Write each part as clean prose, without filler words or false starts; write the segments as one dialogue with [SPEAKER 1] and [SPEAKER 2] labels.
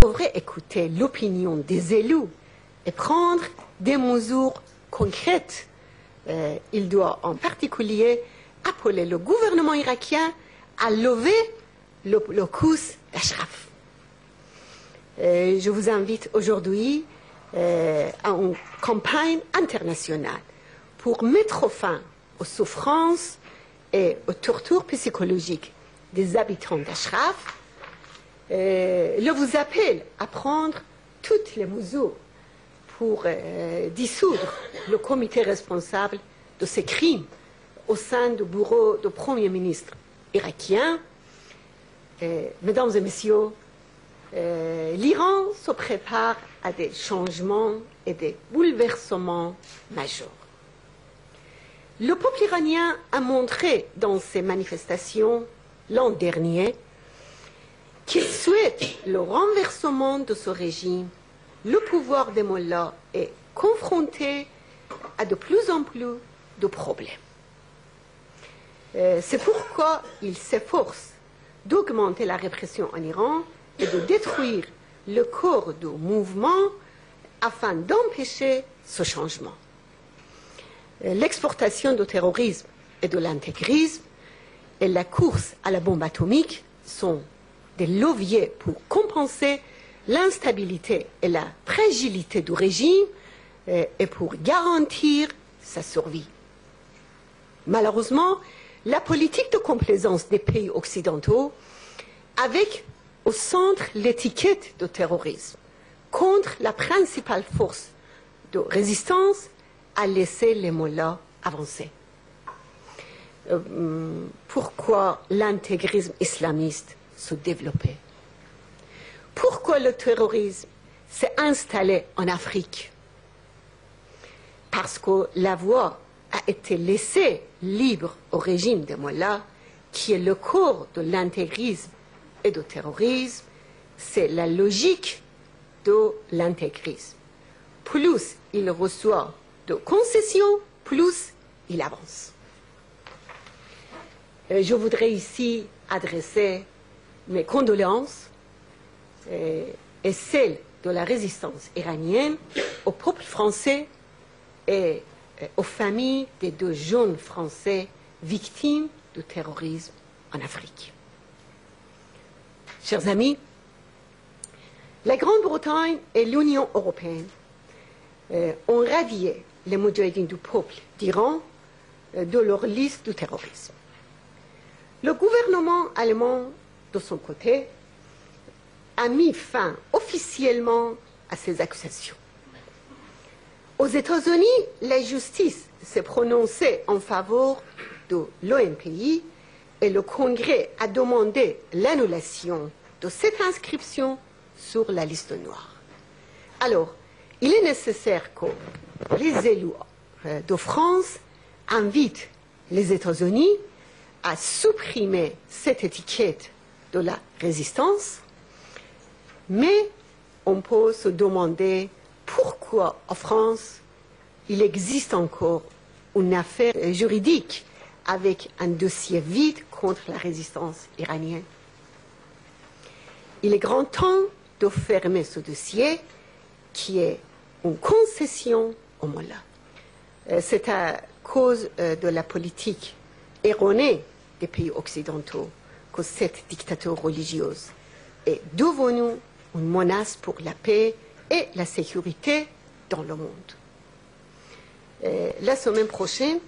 [SPEAKER 1] devrait écouter l'opinion des élus et prendre des mesures concrètes. Il doit en particulier appeler le gouvernement irakien à lever le blocus d'Ashraf. Je vous invite aujourd'hui à une campagne internationale pour mettre fin aux souffrances et aux tortures psychologiques des habitants d'Ashraf. Je vous appelle à prendre toutes les mesures pour dissoudre le comité responsable de ces crimes au sein du bureau du Premier ministre irakien. Mesdames et messieurs, l'Iran se prépare à des changements et des bouleversements majeurs. Le peuple iranien a montré dans ses manifestations l'an dernier qu'il souhaite le renversement de ce régime. Le pouvoir des mollahs est confronté à de plus en plus de problèmes. C'est pourquoi il s'efforce d'augmenter la répression en Iran et de détruire le corps du mouvement afin d'empêcher ce changement. L'exportation du terrorisme et de l'intégrisme et la course à la bombe atomique sont des leviers pour compenser l'instabilité et la fragilité du régime et pour garantir sa survie. Malheureusement, la politique de complaisance des pays occidentaux, avec au centre l'étiquette de terrorisme, contre la principale force de résistance, a laissé les mollahs avancer. Pourquoi l'intégrisme islamiste se développait? Pourquoi le terrorisme s'est installé en Afrique? Parce que la voie a été laissée libre au régime des mollahs, qui est le corps de l'intégrisme et du terrorisme. C'est la logique de l'intégrisme. Plus il reçoit de concessions, plus il avance. Je voudrais ici adresser mes condoléances et celles de la résistance iranienne au peuple français et aux familles des deux jeunes Français victimes du terrorisme en Afrique. Chers amis, la Grande-Bretagne et l'Union européenne ont radié les moudjahidines du peuple d'Iran de leur liste du terrorisme. Le gouvernement allemand, de son côté, a mis fin officiellement à ces accusations. Aux États-Unis, la justice s'est prononcée en faveur de l'ONPI et le Congrès a demandé l'annulation de cette inscription sur la liste noire. Alors, il est nécessaire que les élus de France invitent les États-Unis à supprimer cette étiquette de la résistance, mais on peut se demander pourquoi en France il existe encore une affaire juridique avec un dossier vide contre la résistance iranienne. Il est grand temps de fermer ce dossier qui est une concession aux mollahs. C'est à cause de la politique erronée des pays occidentaux que cette dictature religieuse est devenue une menace pour la paix et la sécurité dans le monde. La semaine prochaine,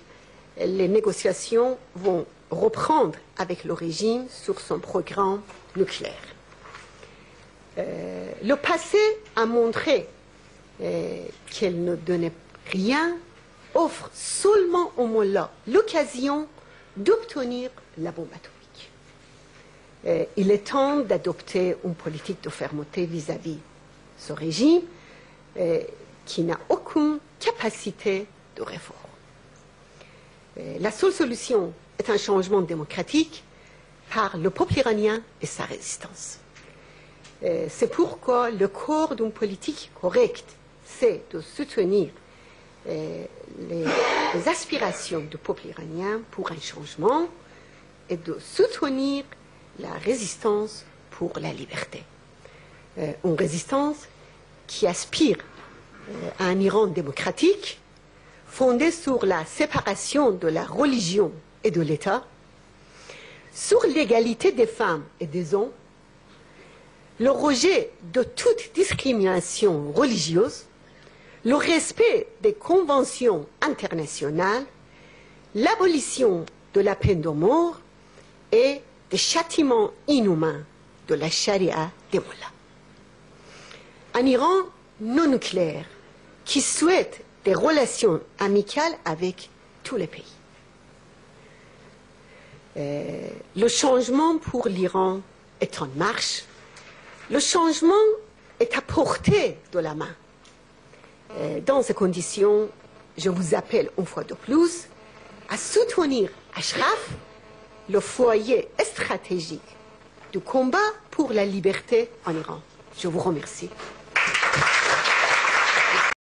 [SPEAKER 1] les négociations vont reprendre avec le régime sur son programme nucléaire. Le passé a montré qu'elle ne donnait rien, offre seulement aux mollahs l'occasion d'obtenir la bombe atomique. Il est temps d'adopter une politique de fermeté vis-à-vis de ce régime qui n'a aucune capacité de réforme. La seule solution est un changement démocratique par le peuple iranien et sa résistance. C'est pourquoi le corps d'une politique correcte, c'est de soutenir les aspirations du peuple iranien pour un changement et de soutenir la résistance pour la liberté. une résistance qui aspire à un Iran démocratique, fondé sur la séparation de la religion et de l'État, sur l'égalité des femmes et des hommes, le rejet de toute discrimination religieuse, le respect des conventions internationales, l'abolition de la peine de mort et des châtiments inhumains de la charia des mollahs. Un Iran non nucléaire qui souhaite des relations amicales avec tous les pays. Le changement pour l'Iran est en marche. Le changement est à portée de la main. Dans ces conditions, je vous appelle une fois de plus à soutenir Ashraf, le foyer stratégique du combat pour la liberté en Iran. Je vous remercie.